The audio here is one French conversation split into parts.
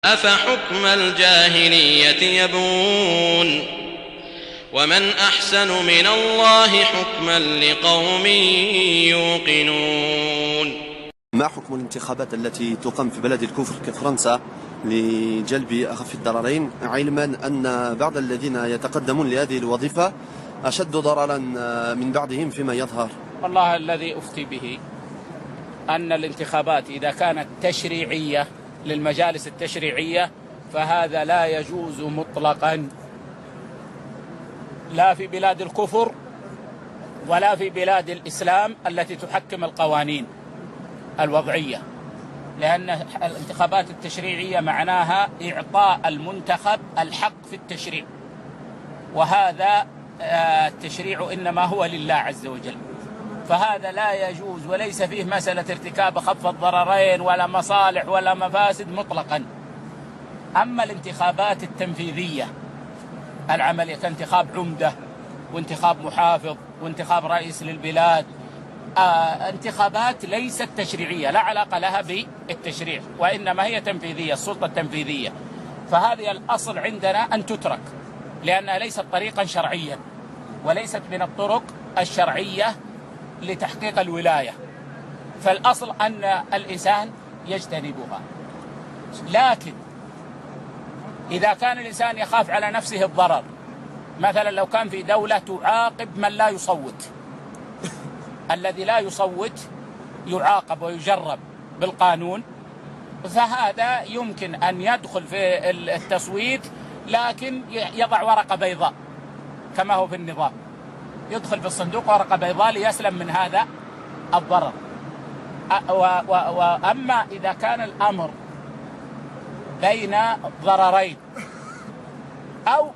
أفحكم الجاهلية يبغون ومن أحسن من الله حكما لقوم يوقنون. ما حكم الانتخابات التي تقام في بلد الكفر كفرنسا لجلب أخف الضررين، علما أن بعض الذين يتقدمون لهذه الوظيفة أشد ضررا من بعضهم فيما يظهر؟ والله الذي أفتي به أن الانتخابات إذا كانت تشريعية للمجالس التشريعية فهذا لا يجوز مطلقا، لا في بلاد الكفر ولا في بلاد الإسلام التي تحكم القوانين الوضعية، لأن الانتخابات التشريعية معناها إعطاء المنتخب الحق في التشريع، وهذا التشريع إنما هو لله عز وجل، فهذا لا يجوز، وليس فيه مسألة ارتكاب خف الضررين ولا مصالح ولا مفاسد مطلقا. أما الانتخابات التنفيذية العملية كانتخاب عمدة وانتخاب محافظ وانتخاب رئيس للبلاد، انتخابات ليست تشريعية، لا علاقة لها بالتشريع، وإنما هي تنفيذية، السلطة التنفيذية، فهذه الأصل عندنا أن تترك، لأنها ليست طريقا شرعيا وليست من الطرق الشرعية لتحقيق الولاية، فالأصل أن الإنسان يجتنبها. لكن إذا كان الإنسان يخاف على نفسه الضرر، مثلا لو كان في دولة تعاقب من لا يصوت، الذي لا يصوت يعاقب ويجرب بالقانون، فهذا يمكن أن يدخل في التصويت، لكن يضع ورقة بيضاء كما هو في النظام، يدخل في الصندوق ورقة بيضاء ليسلم من هذا الضرر. وأما إذا كان الأمر بين ضررين أو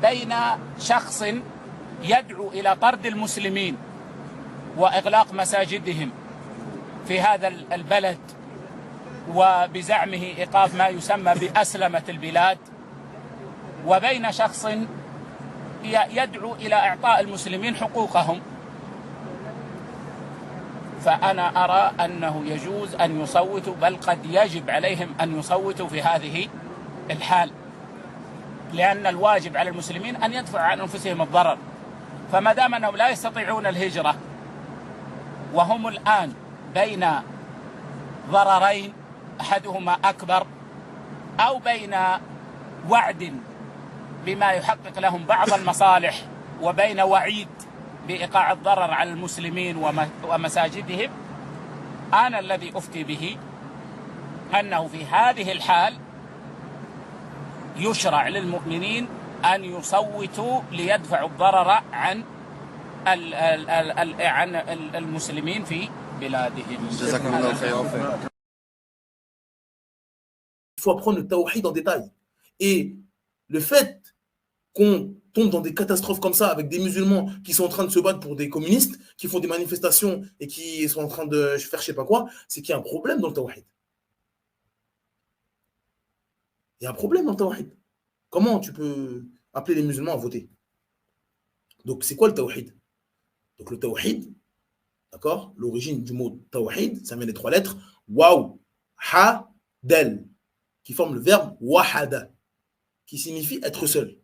بين شخص يدعو إلى طرد المسلمين وإغلاق مساجدهم في هذا البلد وبزعمه إيقاف ما يسمى بأسلمة البلاد، وبين شخص يدعو إلى إعطاء المسلمين حقوقهم، فأنا أرى أنه يجوز أن يصوتوا، بل قد يجب عليهم أن يصوتوا في هذه الحال، لأن الواجب على المسلمين أن يدفعوا عن أنفسهم الضرر، فما دام أنهم لا يستطيعون الهجرة وهم الآن بين ضررين أحدهما أكبر، أو بين وعد بما يحقق لهم بعض المصالح وبين وعيد بإيقاع الضرر على المسلمين ومساجدهم، أنا الذي أفتي به أنه في هذه الحال يشرع للمؤمنين أن يصوتوا ليدفعوا الضرر عن المسلمين في بلادهم. جزاكم الله خيرا. Il faut apprendre le tawhid en détail. Et le fait qu'on tombe dans des catastrophes comme ça avec des musulmans qui sont en train de se battre pour des communistes, qui font des manifestations et qui sont en train de faire je sais pas quoi, c'est qu'il y a un problème dans le tawhid. Il y a un problème dans le tawhid. Comment tu peux appeler les musulmans à voter? Donc c'est quoi le tawhid? Donc le tawhid, d'accord, l'origine du mot tawhid, ça vient des trois lettres waw, ha, del, qui forment le verbe wahada, qui signifie être seul.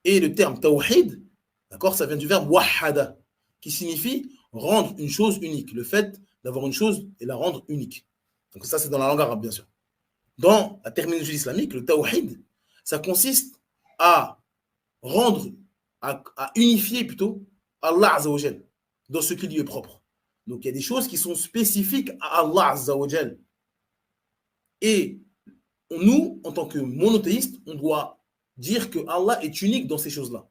Et le terme tawhid, d'accord, ça vient du verbe wahada, qui signifie rendre une chose unique, le fait d'avoir une chose et la rendre unique. Donc ça, c'est dans la langue arabe, bien sûr. Dans la terminologie islamique, le tawhid, ça consiste à rendre, à unifier plutôt Allah Azza wa Jal dans ce qui lui est propre. Donc il y a des choses qui sont spécifiques à Allah Azza wa Jal. Et nous, en tant que monothéistes, on doit dire que Allah est unique dans ces choses-là.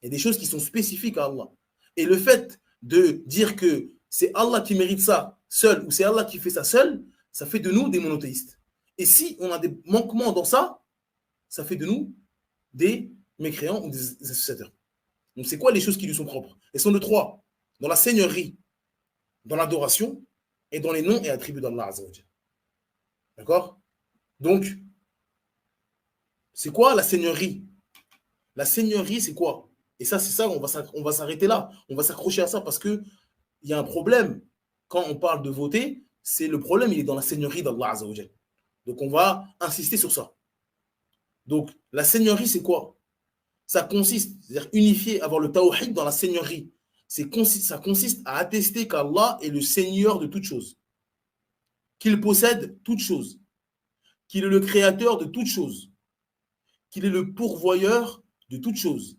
Il y a des choses qui sont spécifiques à Allah. Et le fait de dire que c'est Allah qui mérite ça seul ou c'est Allah qui fait ça seul, ça fait de nous des monothéistes. Et si on a des manquements dans ça, ça fait de nous des mécréants ou des associateurs. Donc c'est quoi les choses qui lui sont propres? Elles sont de trois: dans la seigneurie, dans l'adoration et dans les noms et attributs d'Allah Azza wa Jal. D'accord? Donc, c'est quoi la seigneurie? La seigneurie, c'est quoi? Et ça, c'est ça, on va s'arrêter là. On va s'accrocher à ça parce qu'il y a un problème. Quand on parle de voter, c'est le problème, il est dans la seigneurie d'Allah Azza wa Jal. Donc, on va insister sur ça. Donc, la seigneurie, c'est quoi? Ça consiste, c'est-à-dire unifier, avoir le tawhid dans la seigneurie. Ça consiste à attester qu'Allah est le Seigneur de toutes choses, qu'il possède toutes choses, qu'il est le créateur de toutes choses, qu'il est le pourvoyeur de toutes choses.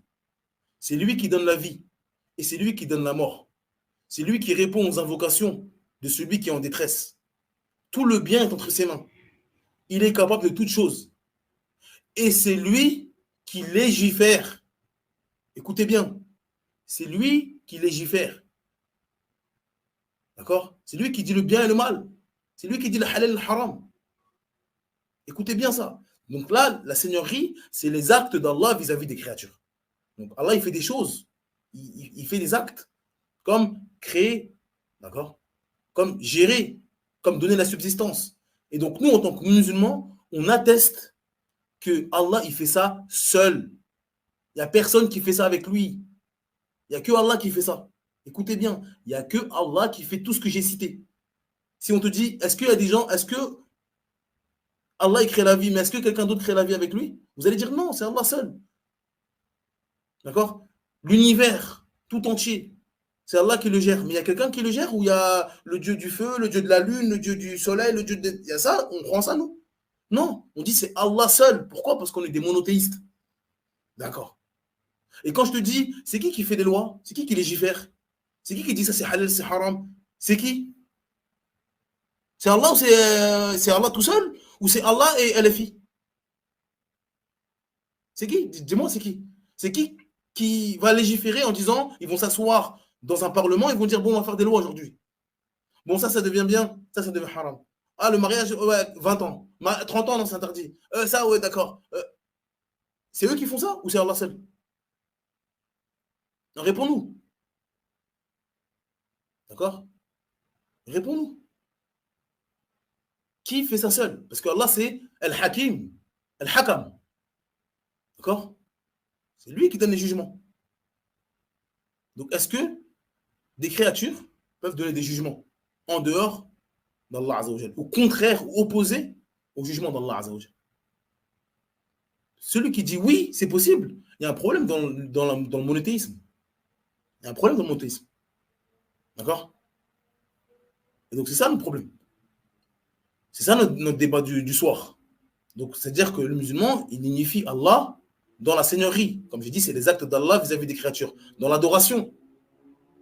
C'est lui qui donne la vie et c'est lui qui donne la mort. C'est lui qui répond aux invocations de celui qui est en détresse. Tout le bien est entre ses mains. Il est capable de toutes choses. Et c'est lui qui légifère. Écoutez bien, c'est lui qui légifère. D'accord? C'est lui qui dit le bien et le mal. C'est lui qui dit le halal et le haram. Écoutez bien ça. Donc là, la seigneurie, c'est les actes d'Allah vis-à-vis des créatures. Donc Allah, il fait des choses. Il fait des actes comme créer, d'accord? Comme gérer, comme donner la subsistance. Et donc nous, en tant que musulmans, on atteste que Allah, il fait ça seul. Il n'y a personne qui fait ça avec lui. Il n'y a que Allah qui fait ça. Écoutez bien, il n'y a que Allah qui fait tout ce que j'ai cité. Si on te dit, est-ce qu'il y a des gens, est-ce que Allah il crée la vie, mais est-ce que quelqu'un d'autre crée la vie avec lui? Vous allez dire non, c'est Allah seul. D'accord? L'univers tout entier, c'est Allah qui le gère. Mais il y a quelqu'un qui le gère ou il y a le dieu du feu, le dieu de la lune, le dieu du soleil, le dieu de... Il y a ça, on prend ça, nous? Non, on dit c'est Allah seul. Pourquoi? Parce qu'on est des monothéistes. D'accord. Et quand je te dis, c'est qui fait des lois? C'est qui légifère? C'est qui dit ça c'est halal, c'est haram? C'est qui? C'est Allah ou c'est Allah tout seul? Ou c'est Allah et LFI? C'est qui? Dis-moi, c'est qui? C'est qui va légiférer en disant, ils vont s'asseoir dans un parlement, ils vont dire, bon, on va faire des lois aujourd'hui. Bon, ça devient bien, ça devient haram. Ah, le mariage, ouais, 20 ans. 30 ans, non, c'est interdit. Ça, ouais, d'accord. C'est eux qui font ça ou c'est Allah seul? Réponds-nous. D'accord? Réponds-nous. Qui fait ça seul? Parce que Allah, c'est Al-Hakim, Al-Hakam. D'accord? C'est lui qui donne les jugements. Donc, est-ce que des créatures peuvent donner des jugements en dehors d'Allah Azzawajal, au contraire, ou opposé au jugement d'Allah Azzawajal? Celui qui dit oui, c'est possible, il y a un problème dans le monothéisme. Il y a un problème dans le monothéisme. D'accord? Et donc, c'est ça le problème. C'est ça notre débat du soir. Donc, c'est-à-dire que le musulman, il unifie Allah dans la seigneurie. Comme j'ai dit, c'est les actes d'Allah vis-à-vis des créatures. Dans l'adoration.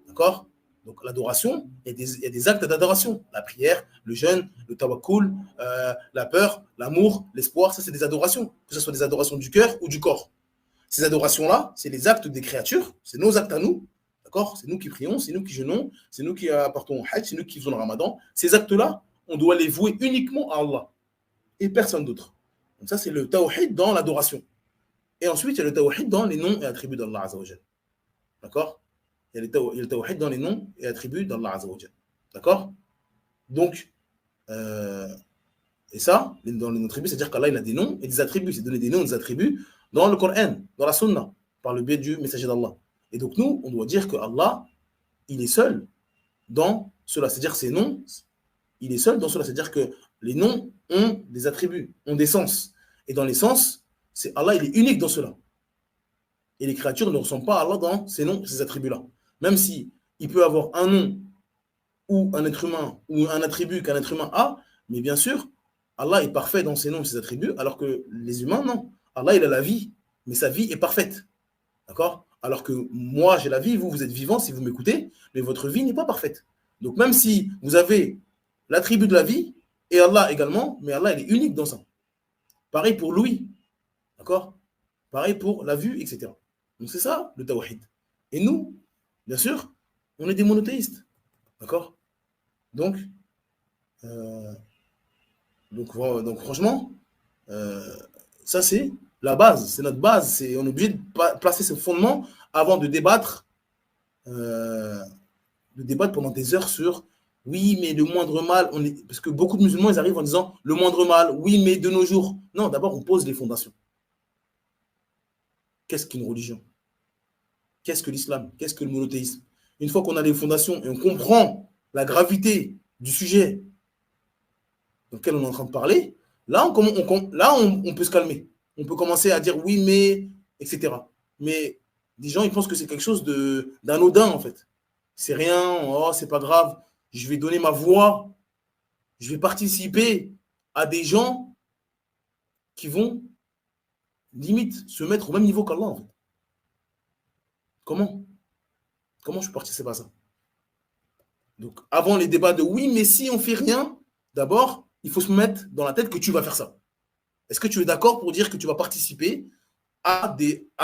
D'accord? Donc, l'adoration, il y a des actes d'adoration. La prière, le jeûne, le tawakkul, la peur, l'amour, l'espoir, ça, c'est des adorations. Que ce soit des adorations du cœur ou du corps. Ces adorations-là, c'est les actes des créatures. C'est nos actes à nous. D'accord? C'est nous qui prions, c'est nous qui jeûnons, c'est nous qui apportons au hajj, c'est nous qui faisons le ramadan. Ces actes-là, on doit les vouer uniquement à Allah et personne d'autre. Donc ça, c'est le tawhid dans l'adoration. Et ensuite, il y a le tawhid dans les noms et attributs d'Allah Azzawajal. D'accord? Il y a le tawhid dans les noms et attributs d'Allah Azzawajal. D'accord? Donc, et ça, dans les attributs, c'est-à-dire qu'Allah, il a des noms et des attributs. C'est donner des noms et des attributs dans le Coran, dans la Sunna, par le biais du messager d'Allah. Et donc, nous, on doit dire que Allah, il est seul dans cela. C'est-à-dire que ces noms, il est seul dans cela. C'est-à-dire que les noms ont des attributs, ont des sens. Et dans les sens, Allah, il est unique dans cela. Et les créatures ne ressemblent pas à Allah dans ces noms, ces attributs-là. Même si il peut avoir un nom ou un être humain ou un attribut qu'un être humain a, mais bien sûr, Allah est parfait dans ses noms et ses attributs, alors que les humains, non. Allah, il a la vie, mais sa vie est parfaite. D'accord? Alors que moi, j'ai la vie, vous êtes vivant si vous m'écoutez, mais votre vie n'est pas parfaite. Donc même si vous avez l'attribut de la vie, et Allah également, mais Allah, il est unique dans ça. Pareil pour l'ouïe. D'accord? Pareil pour la vue, etc. Donc c'est ça, le tawhid. Et nous, bien sûr, on est des monothéistes. D'accord? Donc franchement, ça c'est la base, c'est notre base. On est obligé de placer ce fondement avant de débattre pendant des heures sur oui, mais le moindre mal, parce que beaucoup de musulmans, ils arrivent en disant le moindre mal, oui, mais de nos jours. Non, d'abord, on pose les fondations. Qu'est-ce qu'une religion? Qu'est-ce que l'islam? Qu'est-ce que le monothéisme? Une fois qu'on a les fondations et on comprend la gravité du sujet dans lequel on est en train de parler, Là, on peut se calmer. On peut commencer à dire oui, mais, etc. Mais des gens, ils pensent que c'est quelque chose d'anodin, en fait. C'est rien, oh, c'est pas grave. Je vais donner ma voix. Je vais participer à des gens qui vont, limite, se mettre au même niveau qu'Allah, en fait. Comment je peux participer à ça? Donc, avant les débats de oui, mais si on fait rien, d'abord, il faut se mettre dans la tête que tu vas faire ça. Est-ce que tu es d'accord pour dire que tu vas participer à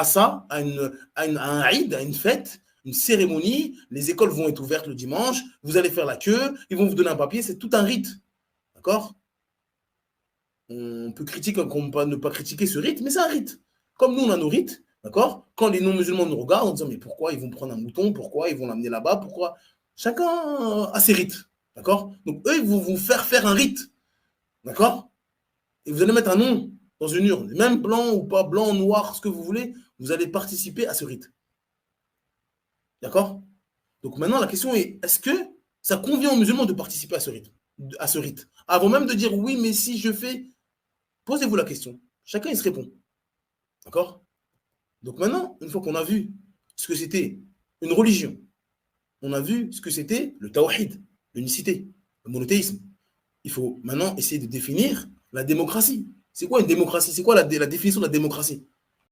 ça, à un Eid, à une fête, une cérémonie? Les écoles vont être ouvertes le dimanche, vous allez faire la queue, ils vont vous donner un papier, c'est tout un rite. D'accord? On peut critiquer, ne pas critiquer ce rite, mais c'est un rite. Comme nous, on a nos rites, d'accord? Quand les non-musulmans nous regardent, on dit mais pourquoi ils vont prendre un mouton? Pourquoi ils vont l'amener là-bas? Pourquoi? Chacun a ses rites, d'accord? Donc eux, ils vont vous faire un rite, d'accord? Et vous allez mettre un nom dans une urne, même blanc ou pas, blanc, noir, ce que vous voulez, vous allez participer à ce rite. D'accord? Donc maintenant, la question est, est-ce que ça convient aux musulmans de participer à ce rite? Avant même de dire oui, mais si je fais, posez-vous la question. Chacun, il se répond. D'accord? Donc maintenant, une fois qu'on a vu ce que c'était une religion, on a vu ce que c'était le tawhid, l'unicité, le monothéisme, il faut maintenant essayer de définir la démocratie. C'est quoi une démocratie? C'est quoi la définition de la démocratie?